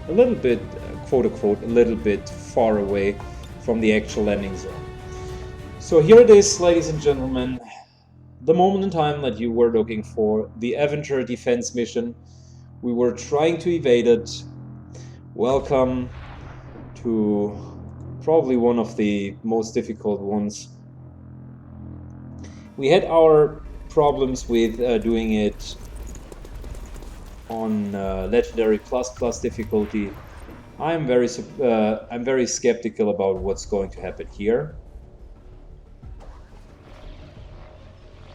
a little bit, quote-unquote, a little bit far away from the actual landing zone. So here it is, ladies and gentlemen, the moment in time that you were looking for, the Avenger defense mission. We were trying to evade it. Welcome to probably one of the most difficult ones. We had our problems with doing it on Legendary ++ difficulty. I'm very skeptical about what's going to happen here.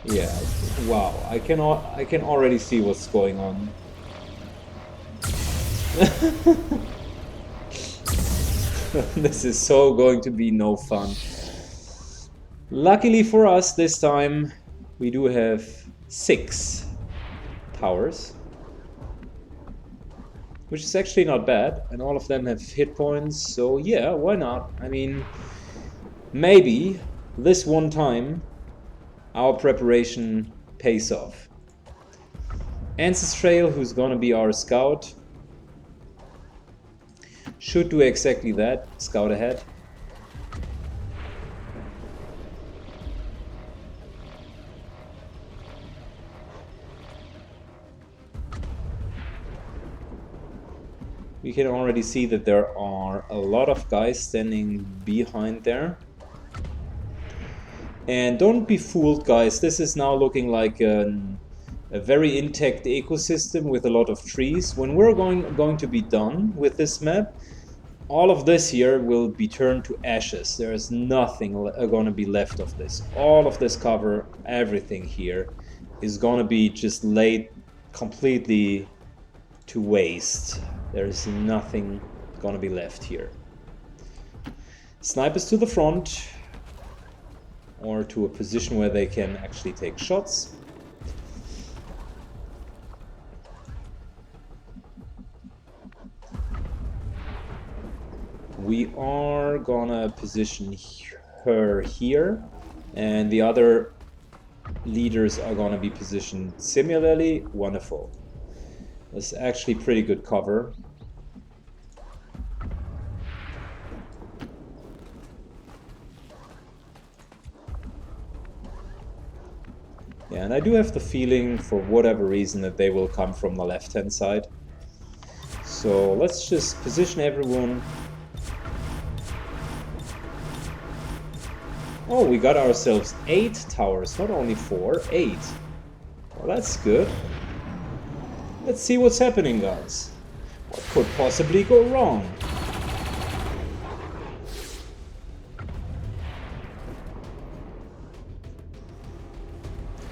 Yeah, wow, I can already see what's going on. This is so going to be no fun. Luckily for us this time, we do have 6 towers, which is actually not bad, and all of them have hit points, so yeah, why not? I mean, maybe this one time our preparation pays off. Ancestral, who's gonna be our scout, should do exactly that. Scout ahead. We can already see that there are a lot of guys standing behind there. And don't be fooled, guys, this is now looking like a very intact ecosystem with a lot of trees. When we're going to be done with this map, all of this here will be turned to ashes. There is nothing going to be left of this. All of this cover, everything here, is going to be just laid completely to waste. There is nothing going to be left here. Snipers to the front, or to a position where they can actually take shots. We are gonna position her here, and the other leaders are gonna be positioned similarly. Wonderful. That's actually pretty good cover. Yeah, and I do have the feeling, for whatever reason, that they will come from the left-hand side. So let's just position everyone. Oh, we got ourselves 8 towers, not only 4, 8. Well, that's good. Let's see what's happening, guys. What could possibly go wrong?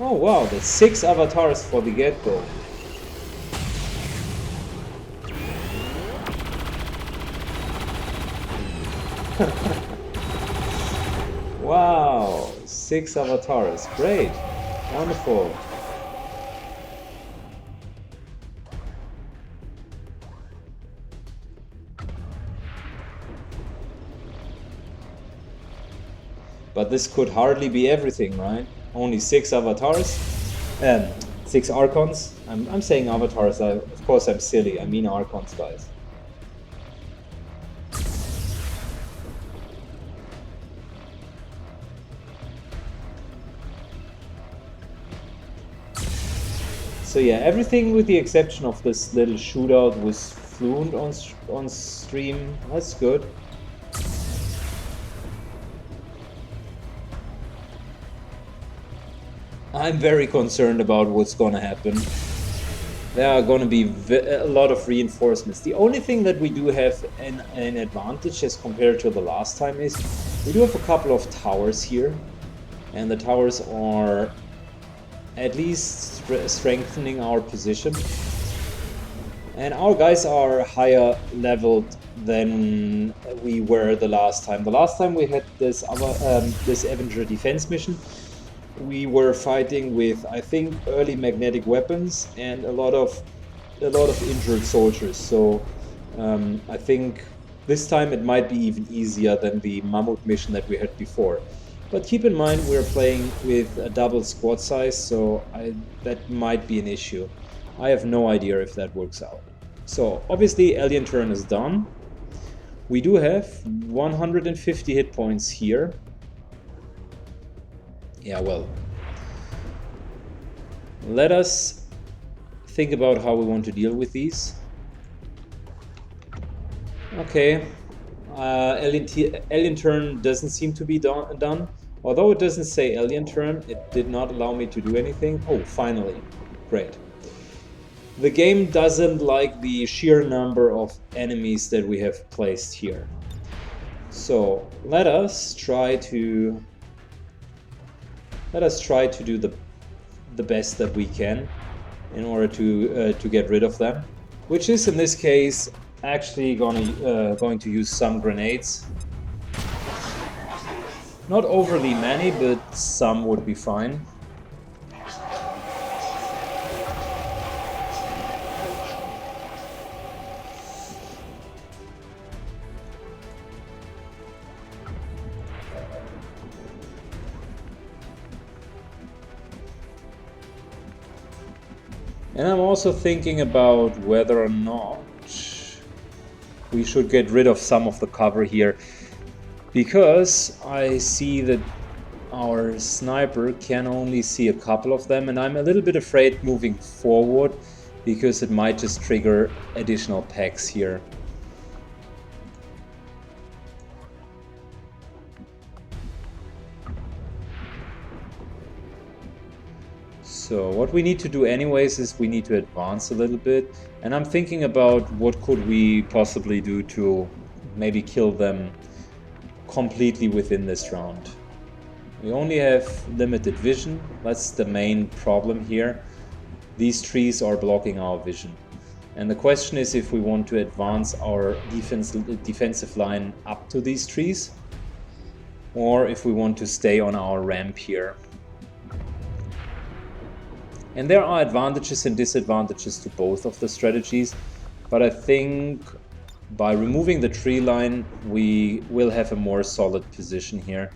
Oh wow, that's 6 avatars for the get-go. Wow, 6 avatars, great, wonderful. But this could hardly be everything, right? Only 6 avatars, 6 archons. I'm saying avatars. Of course, I'm silly. I mean archons, guys. So yeah, everything with the exception of this little shootout was fluent on stream. That's good. I'm very concerned about what's gonna happen. There are gonna be a lot of reinforcements. The only thing that we do have an advantage as compared to the last time is we do have a couple of towers here, and the towers are at least strengthening our position. And our guys are higher leveled than we were the last time. The last time we had this Avenger defense mission, we were fighting with, I think, early magnetic weapons and a lot of injured soldiers. So I think this time it might be even easier than the Mammoth mission that we had before. But keep in mind we're playing with a double squad size, so that might be an issue. I have no idea if that works out. So obviously alien turn is done. We do have 150 hit points here. Yeah, well, let us think about how we want to deal with these. Okay, alien turn doesn't seem to be done. Although it doesn't say alien turn, it did not allow me to do anything. Oh, finally. Great. The game doesn't like the sheer number of enemies that we have placed here. So let us try to do the best that we can in order to get rid of them, which is in this case actually going to use some grenades. Not overly many, but some would be fine. And I'm also thinking about whether or not we should get rid of some of the cover here, because I see that our sniper can only see a couple of them, and I'm a little bit afraid moving forward because it might just trigger additional packs here. So what we need to do anyways is we need to advance a little bit, and I'm thinking about what could we possibly do to maybe kill them completely within this round. We only have limited vision. That's the main problem here. These trees are blocking our vision. And the question is if we want to advance our defensive line up to these trees, or if we want to stay on our ramp here. And there are advantages and disadvantages to both of the strategies, but I think by removing the tree line we will have a more solid position here.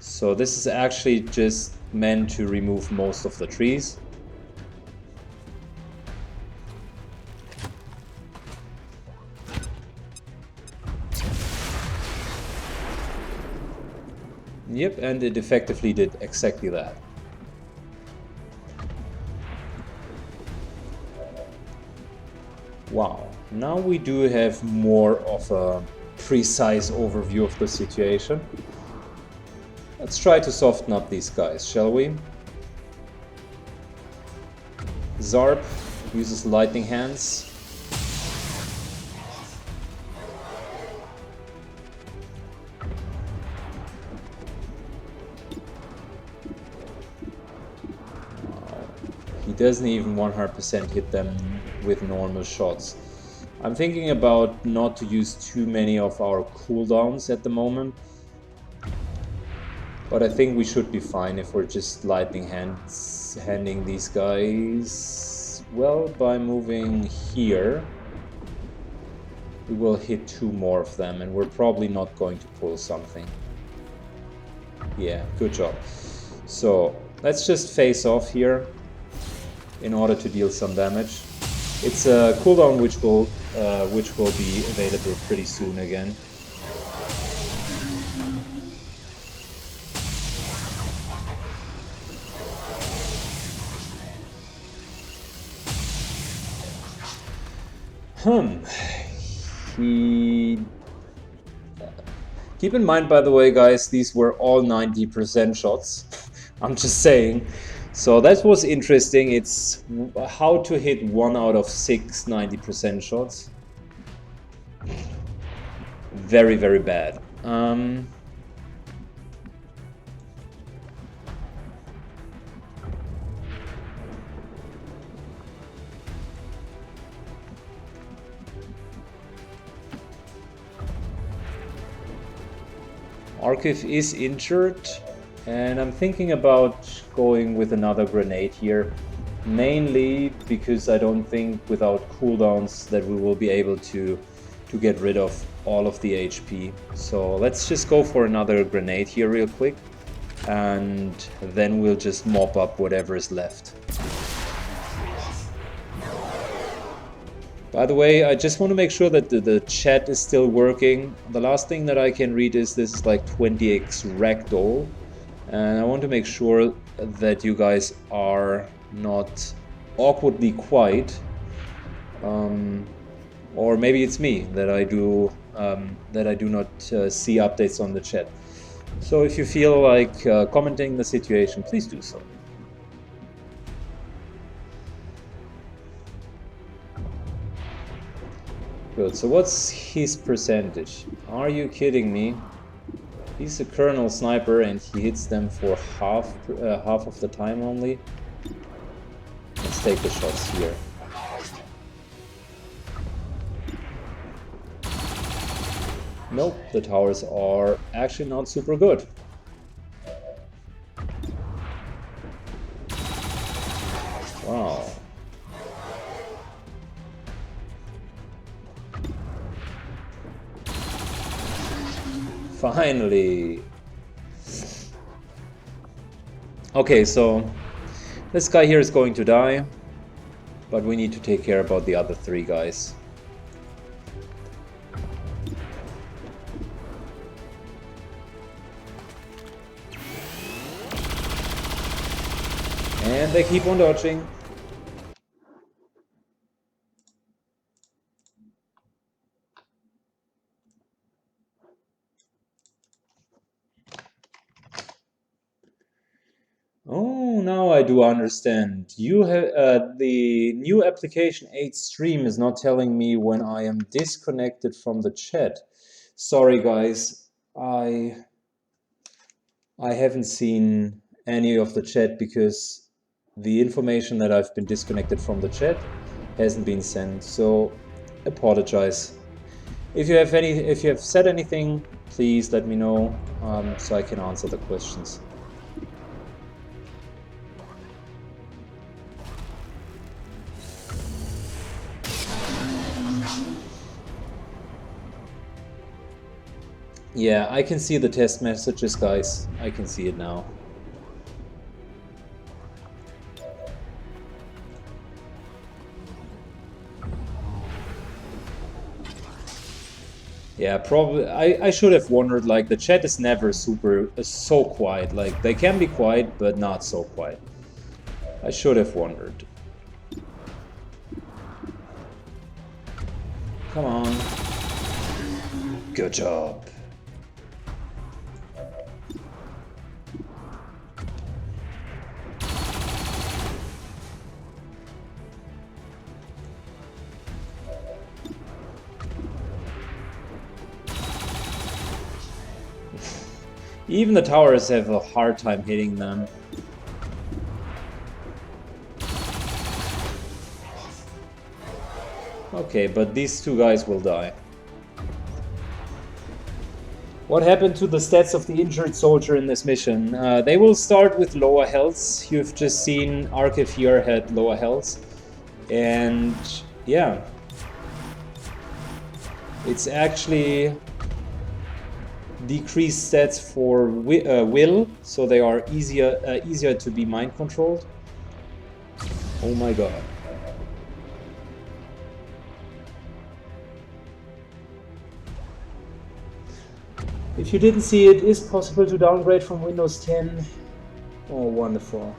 So this is actually just meant to remove most of the trees. Yep, and it effectively did exactly that. Wow, now we do have more of a precise overview of the situation. Let's try to soften up these guys, shall we? Zarp uses lightning hands. He doesn't even 100% hit them with normal shots. I'm thinking about not to use too many of our cooldowns at the moment, but I think we should be fine if we're just lightning handing these guys. Well, by moving here we will hit 2 more of them, and we're probably not going to pull something. Yeah, good job. So let's just face off here in order to deal some damage. It's a cooldown which will be available pretty soon again. Keep in mind, by the way, guys, these were all 90% shots. I'm just saying. So that was interesting. It's how to hit 1 out of 6 90% shots. Very, very bad. Archive is injured, and I'm thinking about going with another grenade here, mainly because I don't think without cooldowns that we will be able to get rid of all of the HP. So let's just go for another grenade here real quick, and then we'll just mop up whatever is left. By the way, I just want to make sure that the chat is still working. The last thing that I can read is this is like 20x ragdoll. And I want to make sure that you guys are not awkwardly quiet. Or maybe it's me that I do not see updates on the chat. So if you feel like commenting the situation, please do so. Good, so what's his percentage? Are you kidding me? He's a Colonel Sniper and he hits them for half of the time only. Let's take the shots here. Nope, the towers are actually not super good. Wow. Finally. Okay, so this guy here is going to die, but we need to take care about the other 3 guys. And they keep on dodging. Oh, now I do understand. You have the new application 8 stream is not telling me when I am disconnected from the chat. Sorry guys, I haven't seen any of the chat because the information that I've been disconnected from the chat hasn't been sent. So apologize. If you have said anything, please let me know so I can answer the questions. Yeah, I can see the test messages, guys. I can see it now. Yeah, probably. I should have wondered, like, the chat is never so quiet. Like, they can be quiet, but not so quiet. I should have wondered. Come on. Good job. Even the towers have a hard time hitting them. Okay, but these 2 guys will die. What happened to the stats of the injured soldier in this mission? They will start with lower healths. You've just seen Archive here had lower healths. And yeah. It's actually decreased stats for will, so they are easier to be mind controlled. Oh my god. If you didn't see it, is possible to downgrade from Windows 10. Oh, wonderful.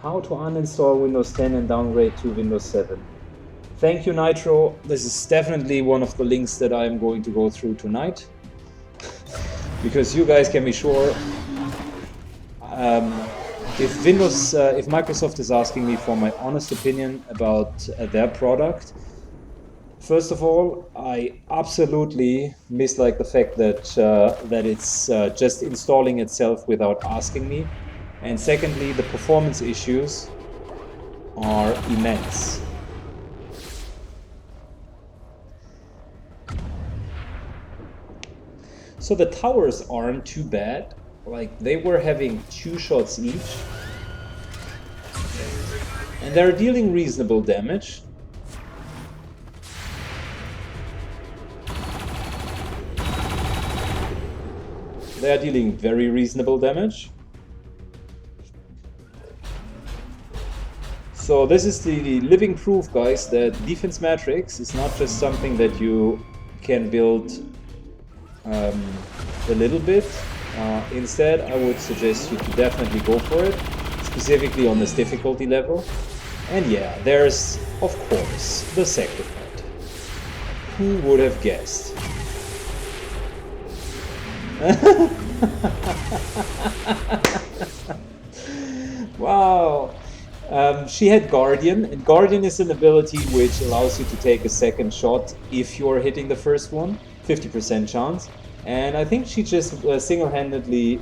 How to uninstall Windows 10 and downgrade to Windows 7. Thank you, Nitro. This is definitely one of the links that I'm going to go through tonight. Because you guys can be sure, if Microsoft is asking me for my honest opinion about their product, first of all, I absolutely mislike the fact that that it's just installing itself without asking me, and secondly, the performance issues are immense. So the towers aren't too bad. Like, they were having 2 shots each. And they're dealing reasonable damage. They are dealing very reasonable damage. So this is the living proof, guys, that defense matrix is not just something that you can build a little bit. Instead, I would suggest you to definitely go for it, specifically on this difficulty level. And yeah, there's, of course, the sector part. Who would have guessed? Wow. She had Guardian, and Guardian is an ability which allows you to take a second shot if you're hitting the first one, 50% chance. And I think she just single-handedly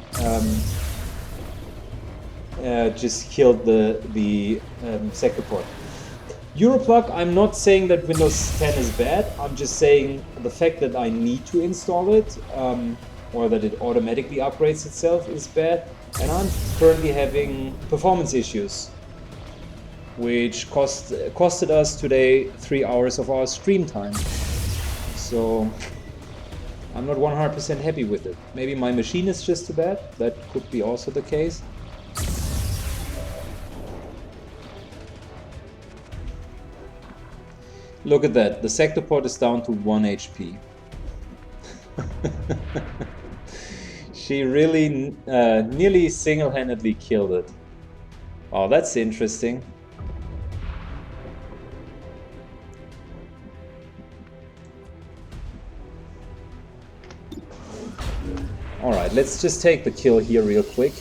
just killed the sector port. Europlug, I'm not saying that Windows 10 is bad, I'm just saying the fact that I need to install it, or that it automatically upgrades itself, is bad. And I'm currently having performance issues, which costed us today 3 hours of our stream time. So I'm not 100% happy with it. Maybe my machine is just too bad, that could be also the case. Look at that, the sector port is down to 1 HP. She really nearly single-handedly killed it. Oh, that's interesting. Alright, let's just take the kill here real quick.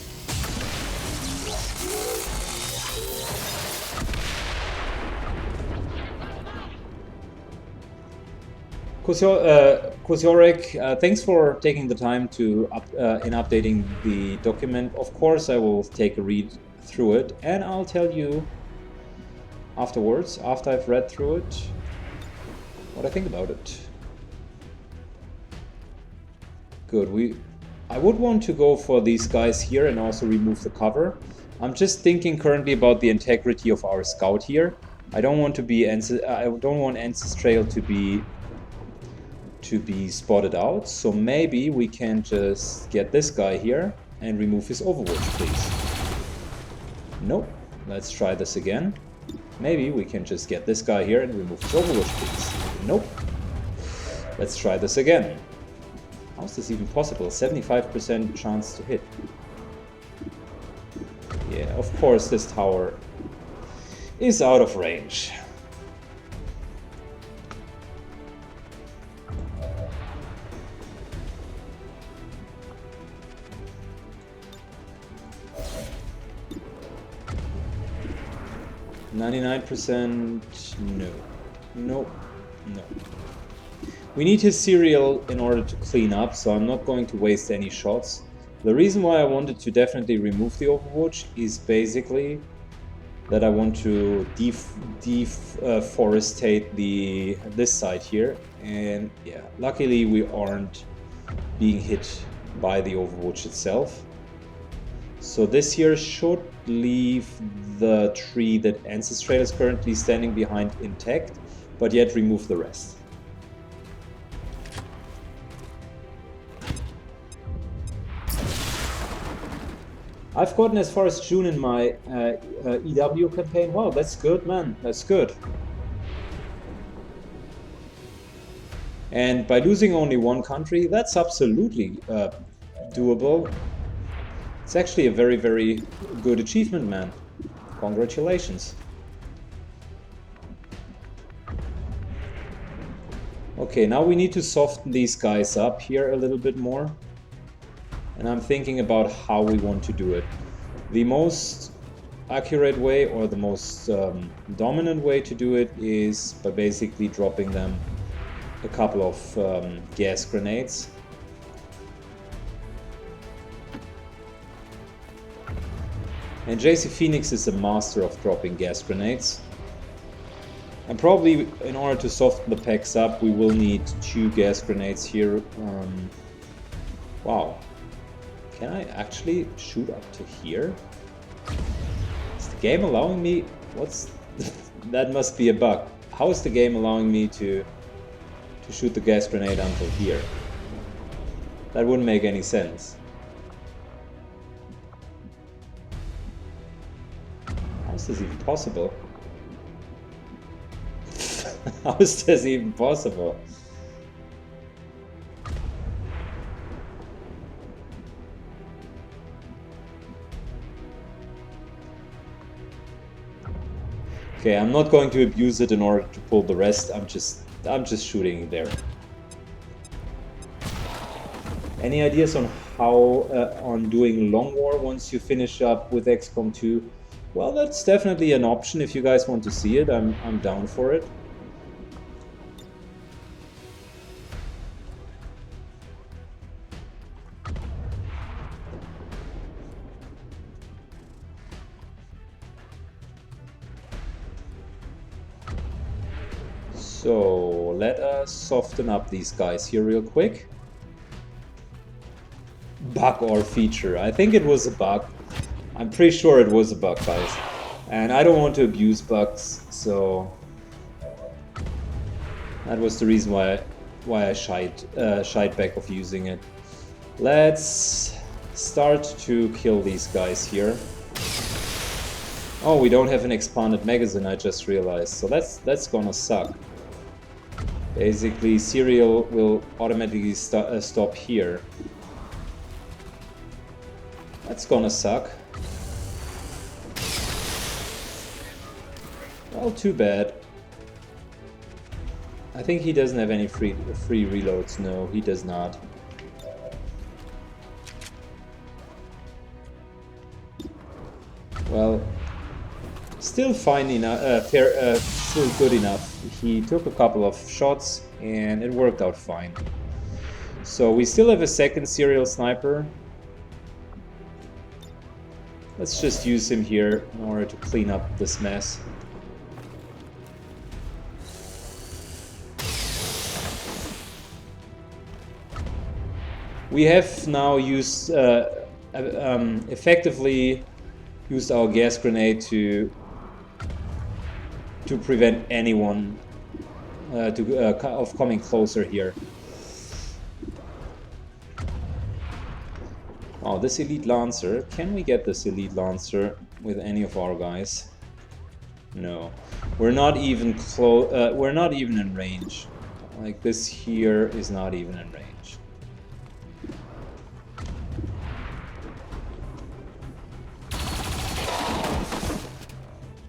Koziorek, thanks for taking the time to in updating the document. Of course, I will take a read through it, and I'll tell you afterwards, after I've read through it, what I think about it. Good. I would want to go for these guys here and also remove the cover. I'm just thinking currently about the integrity of our scout here. I don't want Ancestral to be spotted out, so maybe we can just get this guy here and remove his Overwatch, please. Nope. Let's try this again. Maybe we can just get this guy here and remove his Overwatch, please. Nope. Let's try this again. How is this even possible? 75% chance to hit. Yeah, of course this tower is out of range. %, no. Nope. No. We need his serial in order to clean up, so I'm not going to waste any shots. The reason why I wanted to definitely remove the Overwatch is basically that I want to deforestate this side here, and yeah, luckily we aren't being hit by the Overwatch itself. So this here should leave the tree that Ancestral is currently standing behind intact, but yet remove the rest. I've gotten as far as June in my EW campaign. Wow, that's good, man. That's good. And by losing only one country, that's absolutely doable. It's actually a very, very good achievement, man. Congratulations. Okay, now we need to soften these guys up here a little bit more. And I'm thinking about how we want to do it. The most accurate way, or the most dominant way to do it, is by basically dropping them a couple of gas grenades. And JC Phoenix is a master of dropping gas grenades. And probably in order to soften the packs up, we will need 2 gas grenades here. Wow. Can I actually shoot up to here? Is the game allowing me? That must be a bug. How is the game allowing me to shoot the gas grenade until here? That wouldn't make any sense. How is this even possible? How is this even possible? Okay, I'm not going to abuse it in order to pull the rest. I'm just shooting there. Any ideas on how on doing long war once you finish up with XCOM2? Well, that's definitely an option if you guys want to see it. I'm down for it. So let us soften up these guys here real quick. Bug or feature? I think it was a bug. I'm pretty sure it was a bug, guys. And I don't want to abuse bugs, so that was the reason why I shied back of using it. Let's start to kill these guys here. Oh, we don't have an expanded magazine, I just realized. So that's gonna suck. Basically, serial will automatically stop here. That's gonna suck. Well, too bad. I think he doesn't have any free reloads. No, he does not. Well, still fine enough. Still good enough. He took a couple of shots and it worked out fine. So we still have a second serial sniper. Let's just use him here in order to clean up this mess. We have now used effectively used our gas grenade to prevent anyone of coming closer here. Oh, this elite lancer. Can we get this elite lancer with any of our guys? No, we're not even close. We're not even in range. Like this here is not even in range.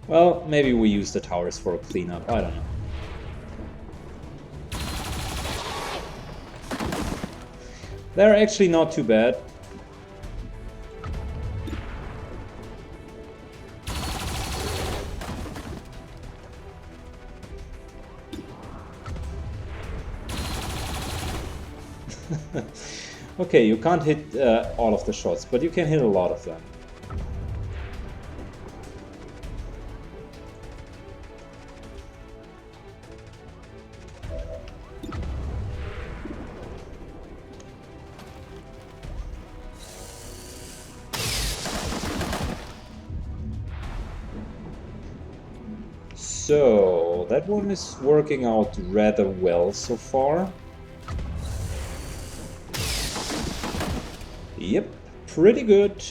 Well, maybe we use the towers for a cleanup. I don't know. They're actually not too bad. Okay, you can't hit all of the shots, but you can hit a lot of them. So, that one is working out rather well so far. Yep, pretty good.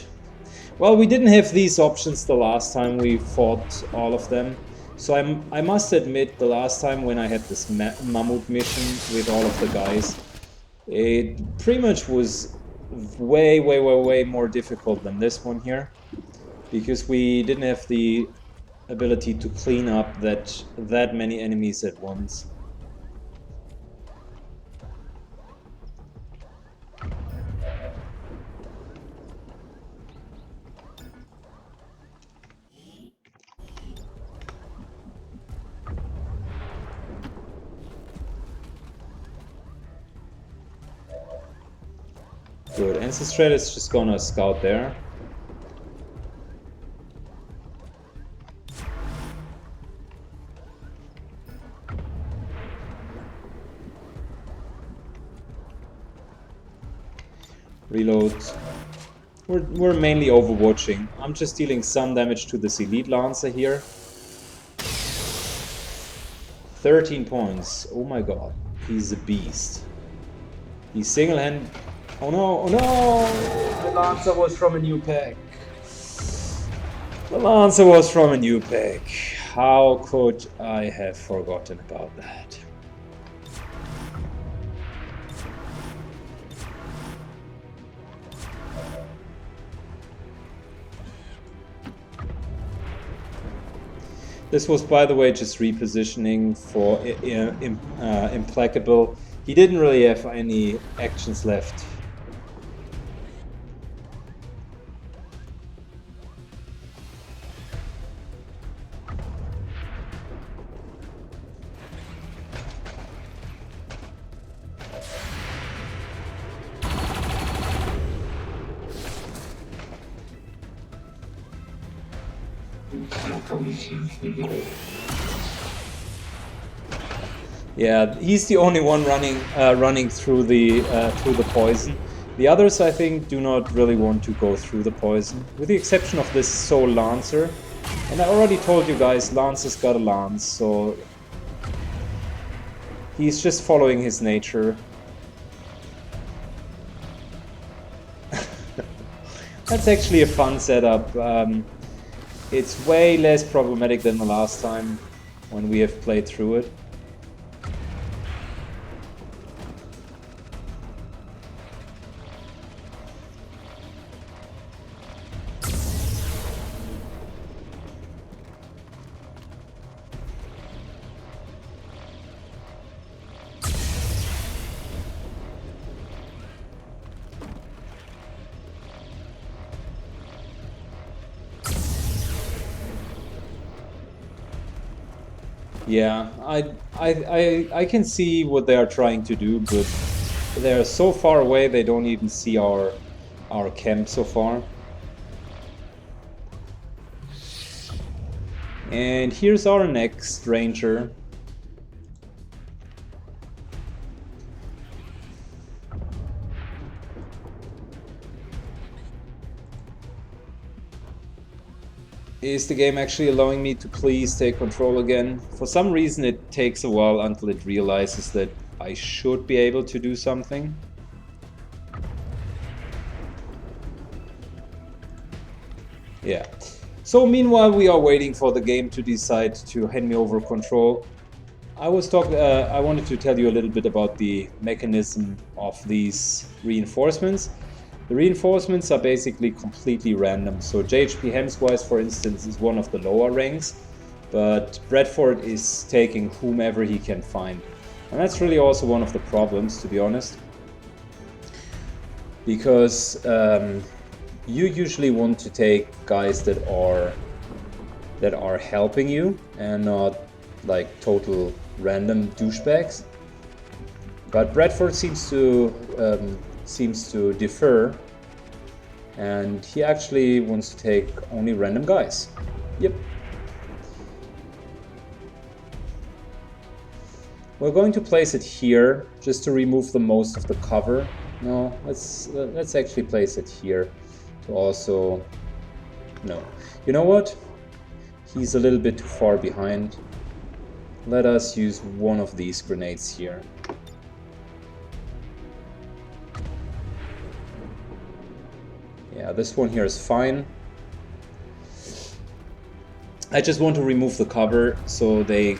Well, we didn't have these options the last time we fought all of them. So I must admit, the last time when I had this mammoth mission with all of the guys, it pretty much was way more difficult than this one here. Because we didn't have the ability to clean up that many enemies at once. Good. Ancestral is just gonna scout there. Reload. We're mainly overwatching. I'm just dealing some damage to this elite lancer here. 13 points. Oh my god. He's a beast. He's single-handed. Oh no, oh no! The lancer was from a new pack. The lancer was from a new pack. how could I have forgotten about that? This was, by the way, just repositioning for Implacable. He didn't really have any actions left. Yeah, he's the only one running through the poison. The others, I think, do not really want to go through the poison, with the exception of this Soul Lancer. And I already told you guys, Lancer's got a lance, so he's just following his nature. That's actually a fun setup. It's way less problematic than the last time when we have played through it. Yeah, I can see what they are trying to do, but they're so far away they don't even see our camp so far. And here's our next ranger. Is the game actually allowing me to please take control again? For some reason it takes a while until it realizes that I should be able to do something. Yeah. So meanwhile we are waiting for the game to decide to hand me over control. I wanted to tell you a little bit about the mechanism of these reinforcements. The reinforcements are basically completely random. So JHP Hemswise, for instance, is one of the lower ranks, but Bradford is taking whomever he can find. And that's really also one of the problems, to be honest. Because you usually want to take guys that are helping you and not like total random douchebags. But Bradford seems to differ, and he actually wants to take only random guys. Yep. We're going to place it here just to remove the most of the cover. No, let's actually place it here to also... No. You know what? He's a little bit too far behind. Let us use one of these grenades here. Yeah, this one here is fine. I just want to remove the cover so they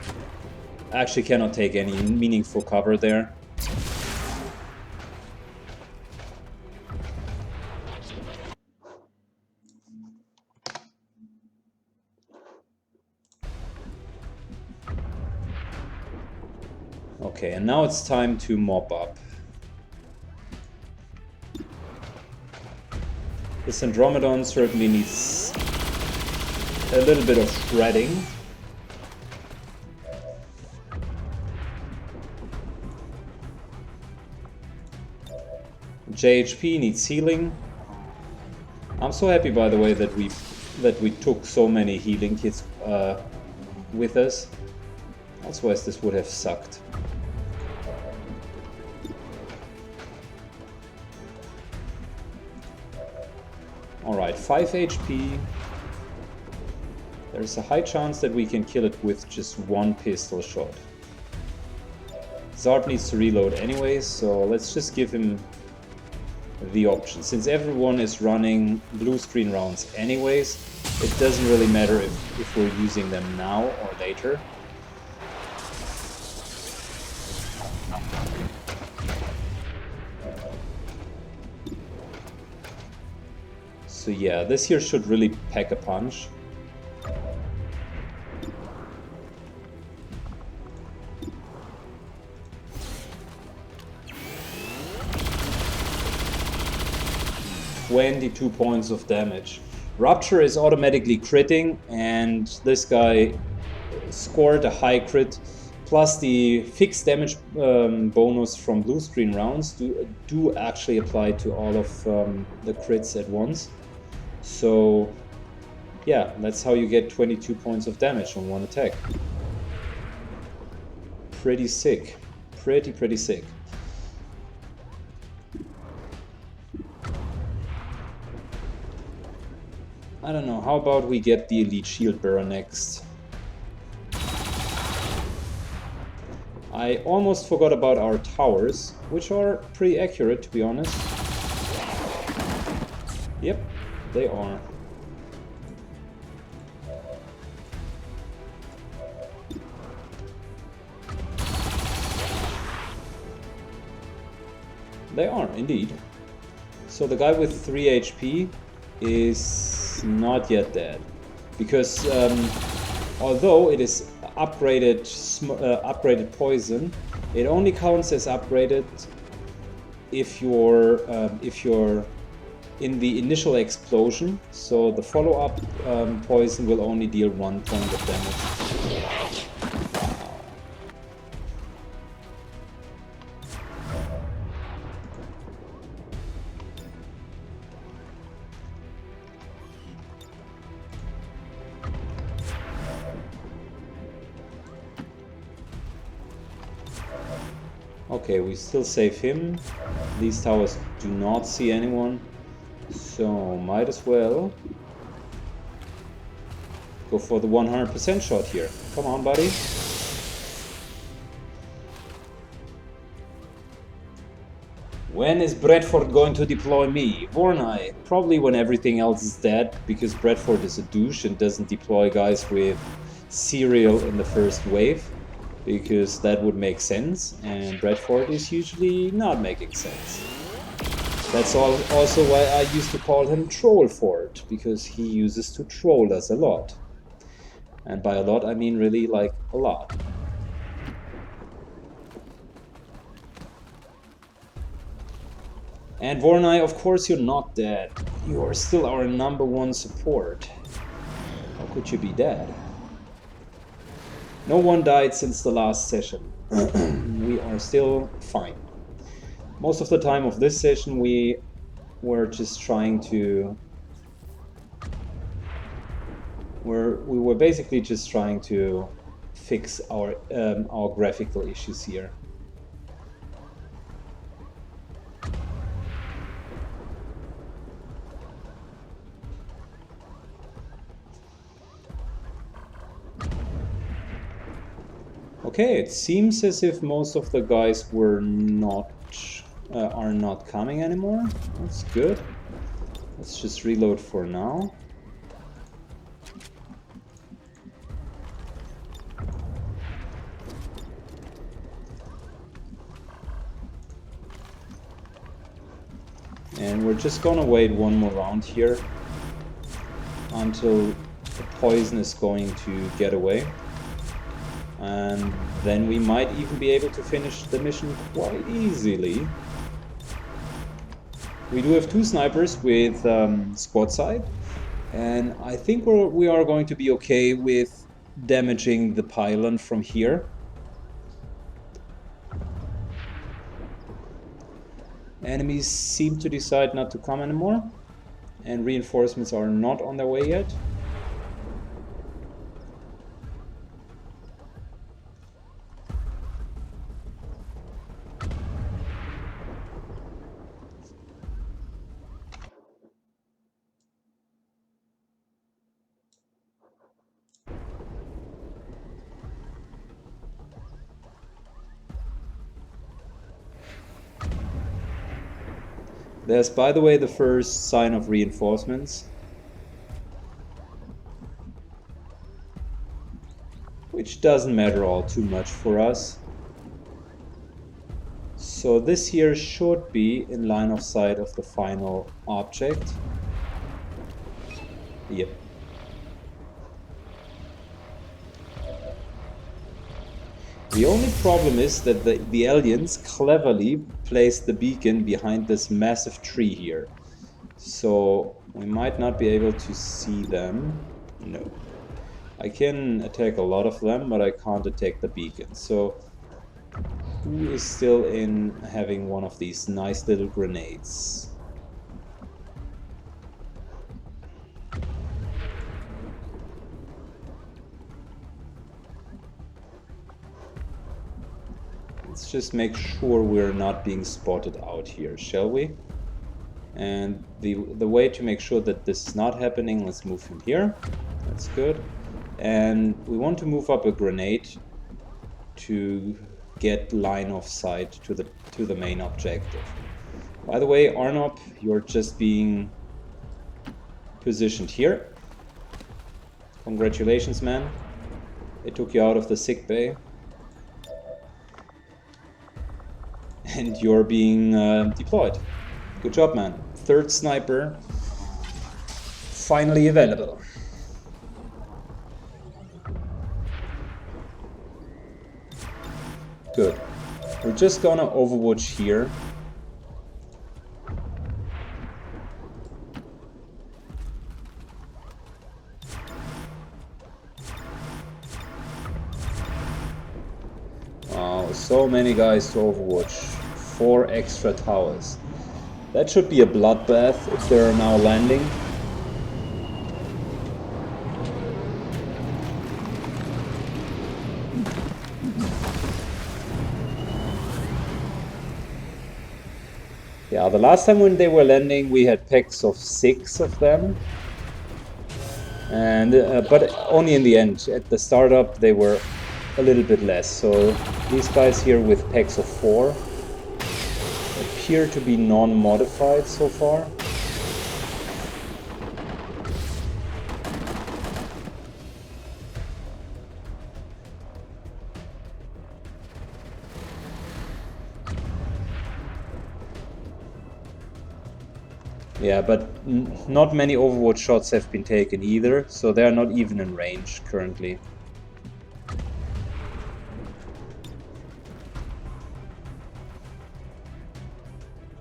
actually cannot take any meaningful cover there. Okay, and now it's time to mop up. This Andromedon certainly needs a little bit of shredding. JHP needs healing. I'm so happy, by the way, that we took so many healing kits with us. Otherwise this would have sucked. Alright, 5 HP. There's a high chance that we can kill it with just one pistol shot. Zard needs to reload anyways, so let's just give him the option. Since everyone is running blue screen rounds anyways, it doesn't really matter if we're using them now or later. So yeah, this here should really pack a punch. $22 points of damage. Rupture is automatically critting, and this guy scored a high crit. Plus the fixed damage bonus from blue screen rounds do actually apply to all of the crits at once. So yeah, that's how you get 22 points of damage on one attack. Pretty sick. Pretty sick. I don't know, how about we get the Elite Shield Bearer next? I almost forgot about our towers, which are pretty accurate, to be honest. Yep, they are. They are, indeed. So the guy with 3 HP is not yet dead. Because although it is upgraded poison, it only counts as upgraded if you're in the initial explosion. So the follow-up poison will only deal 1 point of damage. Okay, we still save him. These towers do not see anyone, so might as well go for the 100% shot here. Come on, buddy. When is Bradford going to deploy me? Vornai, probably when everything else is dead, because Bradford is a douche and doesn't deploy guys with cereal in the first wave. Because that would make sense, and Bradford is usually not making sense. That's also why I used to call him Trollford, because he uses to troll us a lot. And by a lot, I mean really like a lot. And Vornai, of course you're not dead. You are still our #1 support. How could you be dead? No one died since the last session. We are still fine. Most of the time of this session we were just trying to... We were basically just trying to fix our graphical issues here. Okay, it seems as if most of the guys are not coming anymore. That's good. Let's just reload for now. And we're just gonna wait one more round here until the poison is going to get away. And then we might even be able to finish the mission quite easily. We do have 2 snipers with squad side, and I think we are going to be okay with damaging the pylon from here. Enemies seem to decide not to come anymore, and reinforcements are not on their way yet. There's, by the way, the first sign of reinforcements. which doesn't matter all too much for us. So this here should be in line of sight of the final object. Yep. The only problem is that the aliens cleverly placed the beacon behind this massive tree here. So we might not be able to see them. No. I can attack a lot of them, but I can't attack the beacon. So who is still in having one of these nice little grenades? Let's just make sure we're not being spotted out here, shall we? And the way to make sure that this is not happening, let's move him here. That's good. And we want to move up a grenade to get line of sight to the main objective. By the way, Arnop, you're just being positioned here. Congratulations, man. They took you out of the sick bay. And you're being deployed. Good job, man. Third sniper finally available. Good. We're just gonna overwatch here. Wow, so many guys to overwatch. 4 extra towers. That should be a bloodbath if they're now landing. Yeah, the last time when they were landing we had packs of 6 of them. And but only in the end. At the startup they were a little bit less. So these guys here with packs of 4 appear to be non-modified so far. Yeah, but not many Overwatch shots have been taken either, so they are not even in range currently.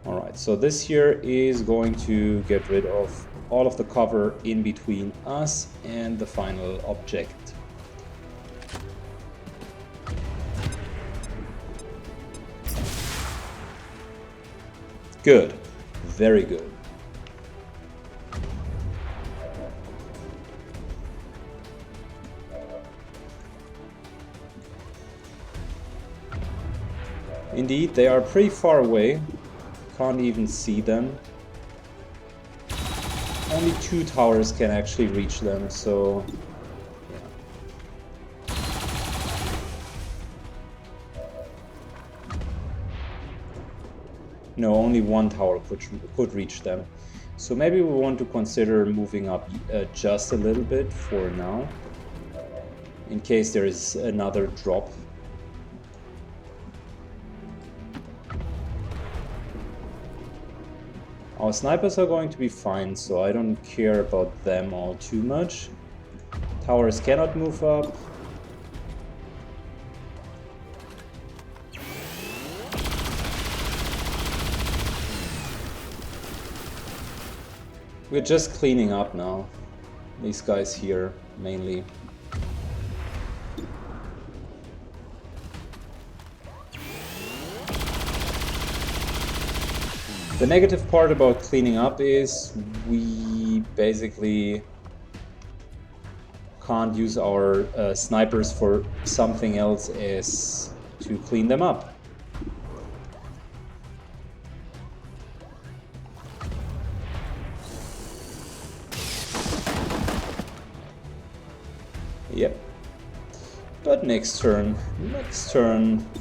Alright, so this here is going to get rid of all of the cover in between us and the final object. Good. Very good. Indeed, they are pretty far away. Can't even see them. Only 2 towers can actually reach them, so yeah. No, only 1 tower could reach them. So maybe we want to consider moving up just a little bit for now, in case there is another drop. Our snipers are going to be fine, so I don't care about them all too much. Towers cannot move up. We're just cleaning up now. These guys here, mainly. The negative part about cleaning up is we basically can't use our snipers for something else as to clean them up. Yep. But next turn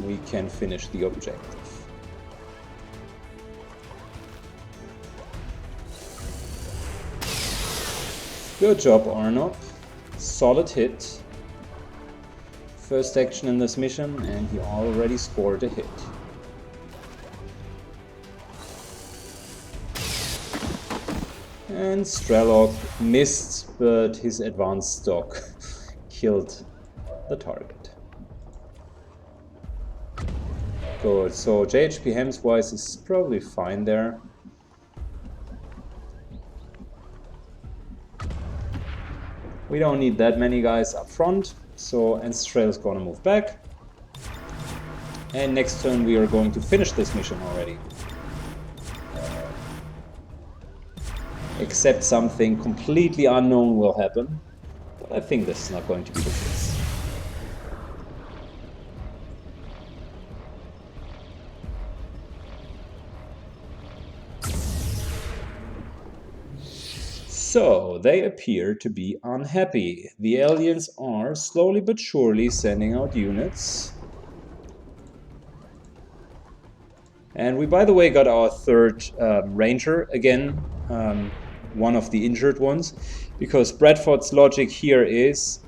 we can finish the objective. Good job, Arnop. Solid hit. First action in this mission, and he already scored a hit. And Strelok missed, but his advanced stock killed the target. Good, so JHP Hems-wise is probably fine there. We don't need that many guys up front, so Enstrail is gonna move back. And next turn we are going to finish this mission already. Except something completely unknown will happen, but I think this is not going to be the case. So, they appear to be unhappy. The aliens are slowly but surely sending out units. And we, by the way, got our third Ranger again, one of the injured ones, because Bradford's logic here is,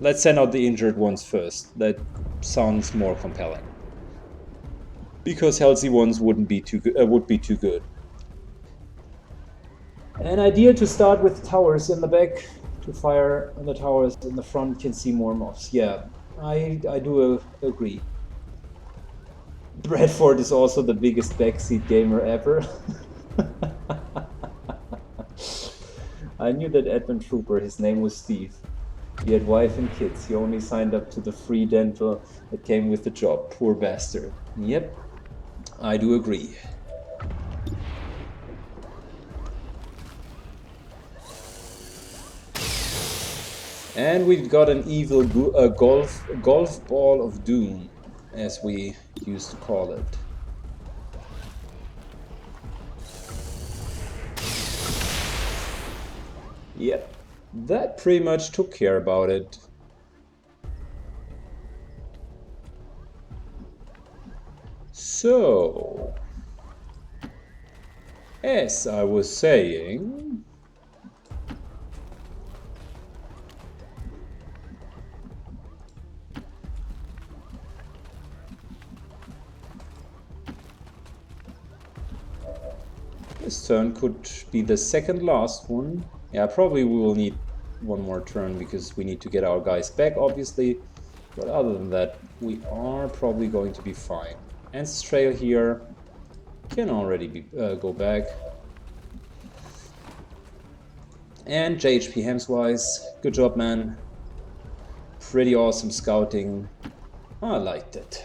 let's send out the injured ones first. That sounds more compelling. Because healthy ones would be too good. An idea to start with towers in the back, to fire on the towers in the front, can see more mobs. Yeah, I do agree. Bradford is also the biggest backseat gamer ever. I knew that admin trooper, his name was Steve. He had wife and kids. He only signed up to the free dental that came with the job. Poor bastard. Yep, I do agree. And we've got an evil golf ball of doom, as we used to call it. Yep, that pretty much took care about it. So, as I was saying, this turn could be the second last one. Yeah, probably we will need one more turn because we need to get our guys back, obviously. But other than that, we are probably going to be fine. Enstrail here can already go back. And JHP Hems-wise, good job, man. Pretty awesome scouting. I liked it.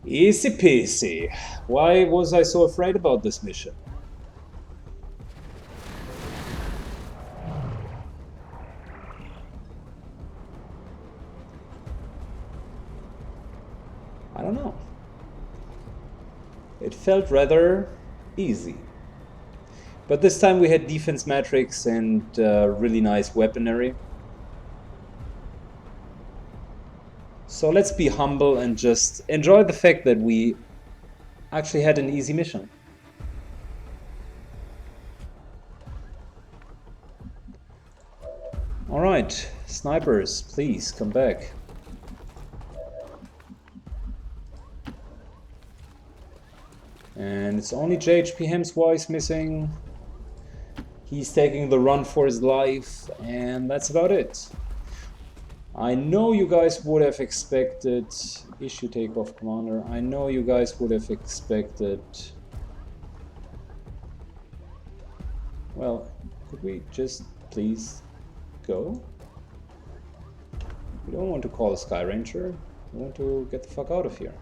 Easy peasy. Why was I so afraid about this mission? I don't know. It felt rather easy. But this time we had defense matrix and really nice weaponry. So let's be humble and just enjoy the fact that we actually had an easy mission. Alright, snipers, please come back. And it's only JHP Hems-wise missing. He's taking the run for his life, and that's about it. I know you guys would have expected issue takeoff commander. I know you guys would have expected. Well, could we just please go? We don't want to call a Sky Ranger. We want to get the fuck out of here.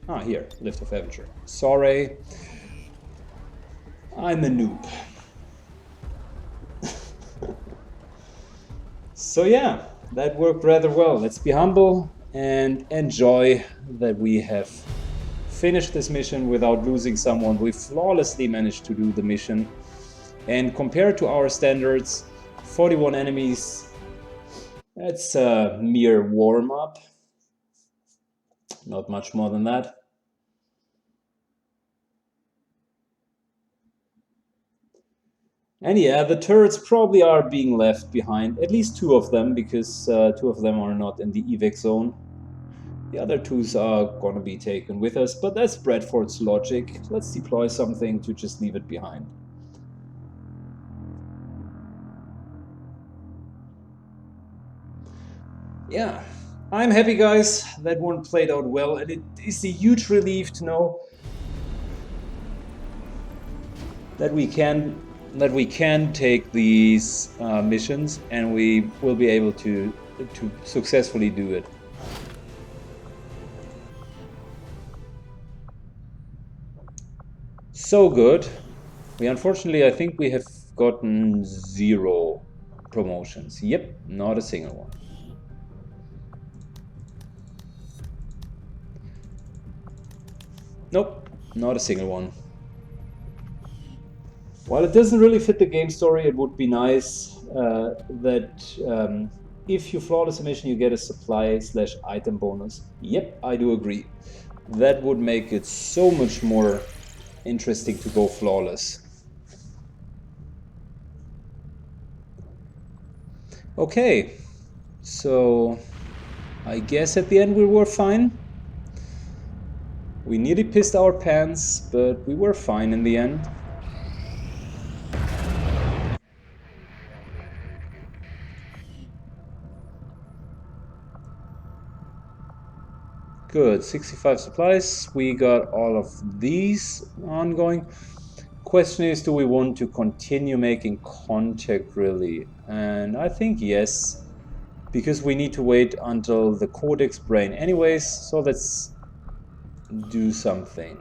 Ah, here, lift of Avenger. Sorry, I'm a noob. So yeah. That worked rather well. Let's be humble and enjoy that we have finished this mission without losing someone. We flawlessly managed to do the mission. And compared to our standards, 41 enemies, that's a mere warm-up. Not much more than that. And yeah, the turrets probably are being left behind, at least 2 of them, because 2 of them are not in the evac zone. The other 2s are gonna be taken with us, but that's Bradford's logic. Let's deploy something to just leave it behind. Yeah, I'm happy, guys. That one played out well, and it is a huge relief to know that we can take these missions, and we will be able to successfully do it. So good. We unfortunately, I think we have gotten 0 promotions. Yep, not a single one. Nope, not a single one. While it doesn't really fit the game story, it would be nice that if you flawless a mission, you get a supply/item bonus. Yep, I do agree. That would make it so much more interesting to go flawless. Okay, so I guess at the end we were fine. We nearly pissed our pants, but we were fine in the end. Good, 65 supplies. We got all of these ongoing. Question is, do we want to continue making contact really? And I think yes, because we need to wait until the Codex brain anyways, so let's do something.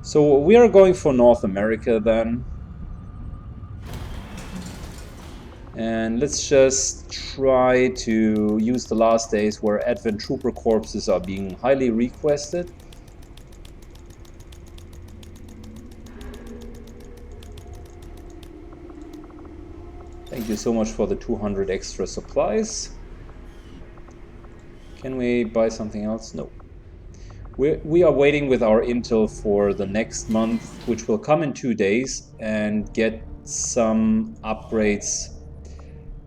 So we are going for North America then. And let's just try to use the last days where Advent Trooper corpses are being highly requested. Thank you so much for the 200 extra supplies. Can we buy something else? No. We are waiting with our intel for the next month, which will come in 2 days, and get some upgrades.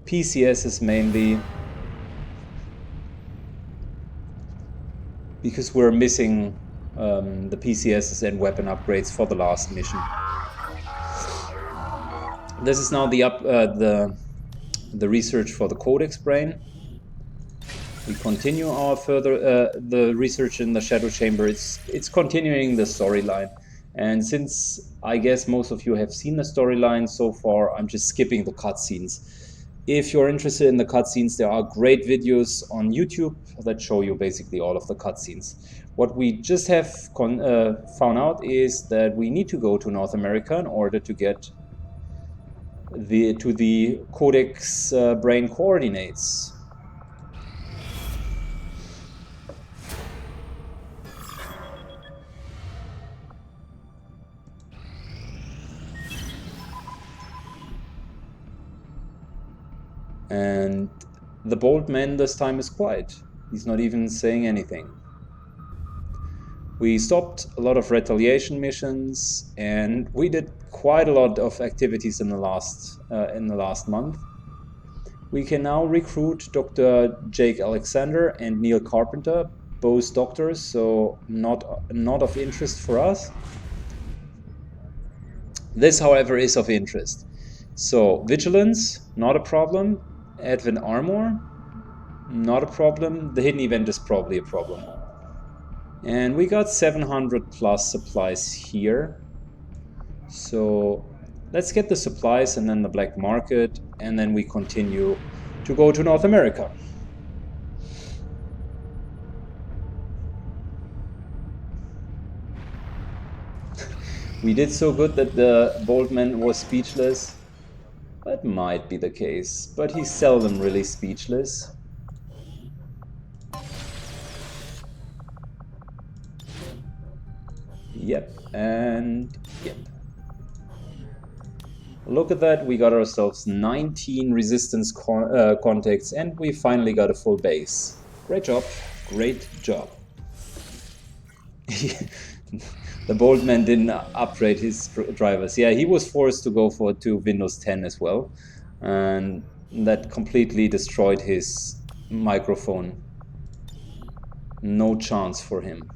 PCSs mainly, because we're missing the PCSs and weapon upgrades for the last mission. This is now the research for the Codex brain. We continue our further the research in the Shadow Chamber. It's continuing the storyline, and since I guess most of you have seen the storyline so far, I'm just skipping the cutscenes. If you're interested in the cutscenes, there are great videos on YouTube that show you basically all of the cutscenes. What we just have found out is that we need to go to North America in order to get to the Codex brain coordinates. And the bold man this time is quiet. He's not even saying anything. We stopped a lot of retaliation missions, and we did quite a lot of activities in the last month. We can now recruit Dr. Jake Alexander and Neil Carpenter, both doctors, so not of interest for us. This, however, is of interest. So vigilance, not a problem. Advent armor, not a problem. The hidden event is probably a problem. And we got 700 plus supplies here. So let's get the supplies and then the black market, and then we continue to go to North America. We did so good that the bold man was speechless. That might be the case, but he's seldom really speechless. Yep, and yep. Look at that, we got ourselves 19 resistance contacts, and we finally got a full base. Great job, great job. The bold man didn't upgrade his drivers. Yeah, he was forced to go to Windows 10 as well, and that completely destroyed his microphone. No chance for him.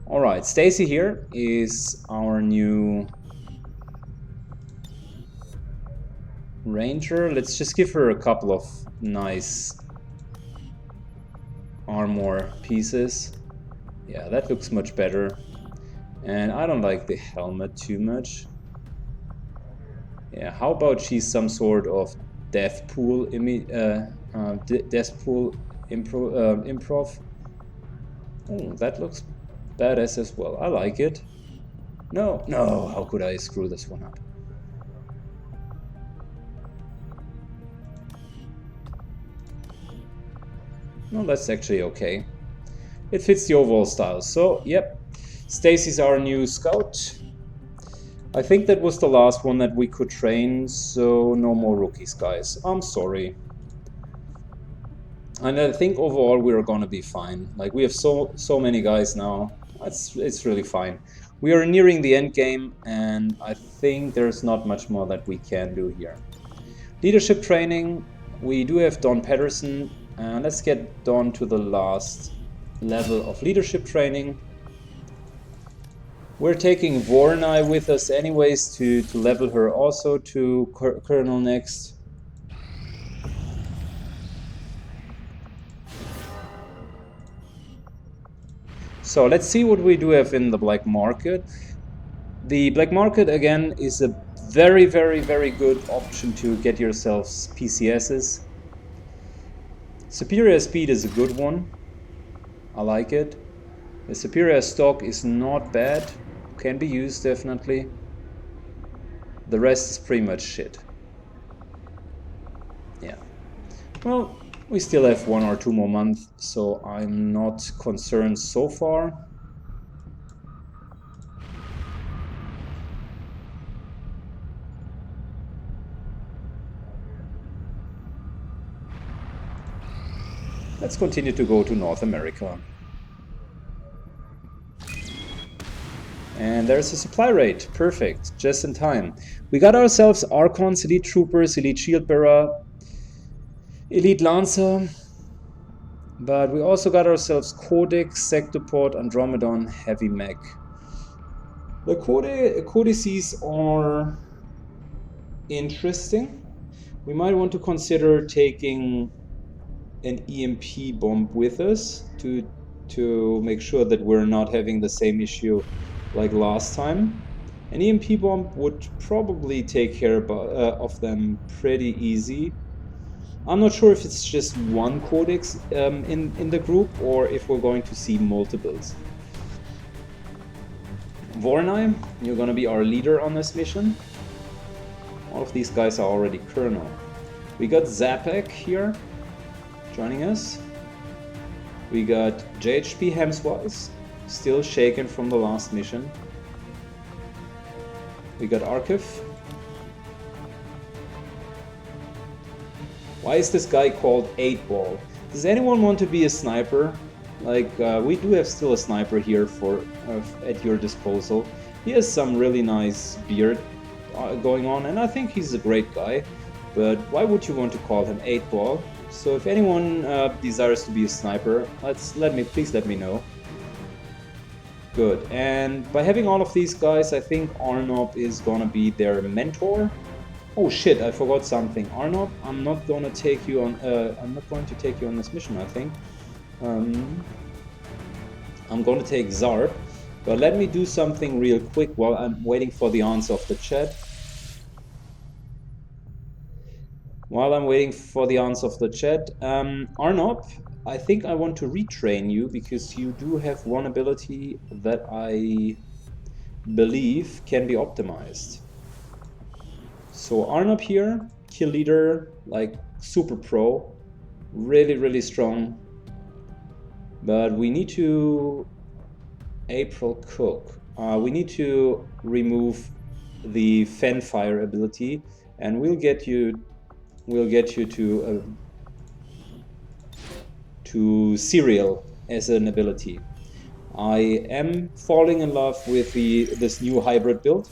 Alright, Stacy here is our new Ranger. Let's just give her a couple of nice armor pieces. Yeah, that looks much better. And I don't like the helmet too much. Yeah, how about she's some sort of death pool improv? Oh, that looks badass as well. I like it. No, how could I screw this one up? No, that's actually okay. It fits the overall style. So, yep, Stacy's our new scout. I think that was the last one that we could train, so no more rookies, guys. I'm sorry. And I think overall we're gonna be fine. Like, we have so many guys now. It's really fine. We are nearing the end game, and I think there's not much more that we can do here. Leadership training. We do have Don Patterson. Let's get Don to the last level of leadership training. We're taking Vornai with us anyways to level her also to Colonel next. So let's see what we do have in the black market. The black market again is a very good option to get yourselves PCSs. Superior speed is a good one. I like it. The superior stock is not bad. Can be used definitely. The rest is pretty much shit. Yeah. Well, we still have 1 or 2 more months, so I'm not concerned so far. Let's continue to go to North America. And there's a supply rate. Perfect. Just in time. We got ourselves Archons, Elite Troopers, Elite Shield Bearer, Elite Lancer. But we also got ourselves Codex, Sectopod, Andromedon, Heavy Mech. The codices are interesting. We might want to consider taking an EMP bomb with us to make sure that we're not having the same issue like last time. An EMP bomb would probably take care of them pretty easy. I'm not sure if it's just one codex in the group or if we're going to see multiples. Vornai, you're gonna be our leader on this mission. All of these guys are already Colonel. We got Zapek here joining us. We got JHP Hemswise, still shaken from the last mission. We got Arkiv. Why is this guy called 8-Ball? Does anyone want to be a sniper? Like, we do have still a sniper here at your disposal. He has some really nice beard going on, and I think he's a great guy. But why would you want to call him 8-Ball? So if anyone desires to be a sniper, please let me know. Good. And by having all of these guys, I think Arnob is gonna be their mentor. Oh shit! I forgot something. Arnob, I'm not going to take you on this mission. I think I'm going to take Zarb. But let me do something real quick while I'm waiting for the answer of the chat. Arnob, I think I want to retrain you because you do have one ability that I believe can be optimized. So Arnob here, kill leader, like super pro, really strong. But we need to April Cook. We need to remove the Fen Fire ability, and we'll get you to Serial as an ability. I am falling in love with this new hybrid build.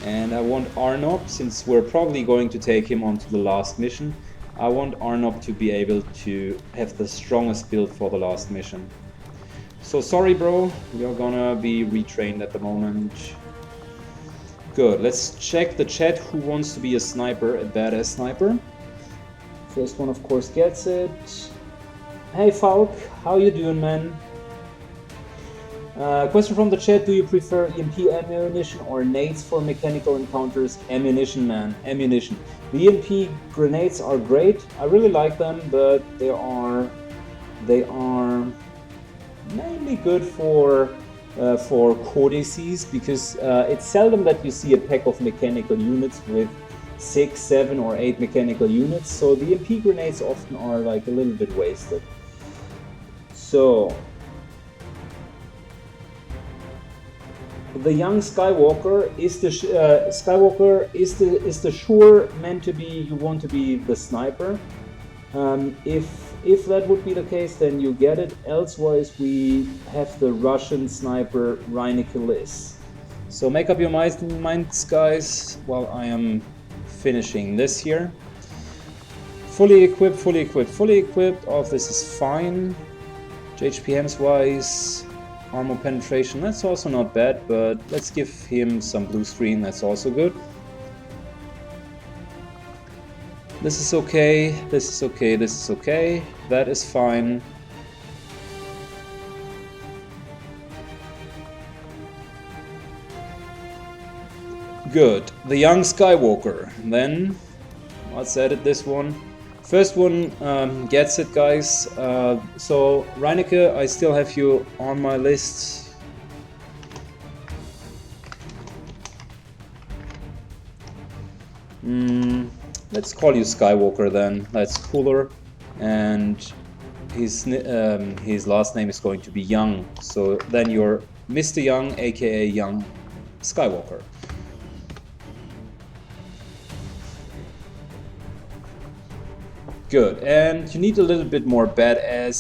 And I want Arnop, since we're probably going to take him onto the last mission, I want Arnop to be able to have the strongest build for the last mission. So sorry bro, you're gonna be retrained at the moment. Good, let's check the chat who wants to be a sniper, a badass sniper. First one of course gets it. Hey Falk, how you doing man? Question from the chat, do you prefer EMP ammunition or nades for mechanical encounters? Ammunition man, ammunition. The EMP grenades are great, I really like them, but they are mainly good for codices, because it's seldom that you see a pack of mechanical units with 6, 7 or 8 mechanical units, so the EMP grenades often are like a little bit wasted. So the young Skywalker is the sure meant to be, you want to be the sniper. If that would be the case, then you get it. Elsewise, we have the Russian sniper Reineke Liss. So make up your minds, guys, while I am finishing this here. Fully equipped, fully equipped, fully equipped. All of this is fine. HPMs wise, armor penetration, that's also not bad, but let's give him some blue screen, that's also good. This is okay, this is okay, this is okay, that is fine. Good, the young Skywalker. Then let's edit this one. First one gets it, guys. So Reineke, I still have you on my list. Let's call you Skywalker then. That's cooler. And his last name is going to be Young. So then you're Mr. Young, aka Young Skywalker. Good, and you need a little bit more badass.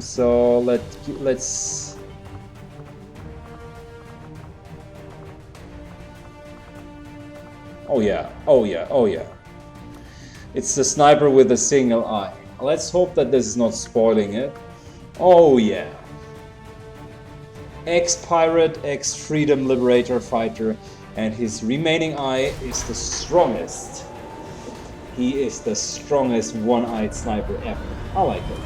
So let's. Oh yeah, oh yeah, oh yeah. It's the sniper with a single eye. Let's hope that this is not spoiling it. Oh yeah. Ex-pirate, ex-freedom liberator fighter, and his remaining eye is the strongest. He is the strongest one-eyed sniper ever. I like it.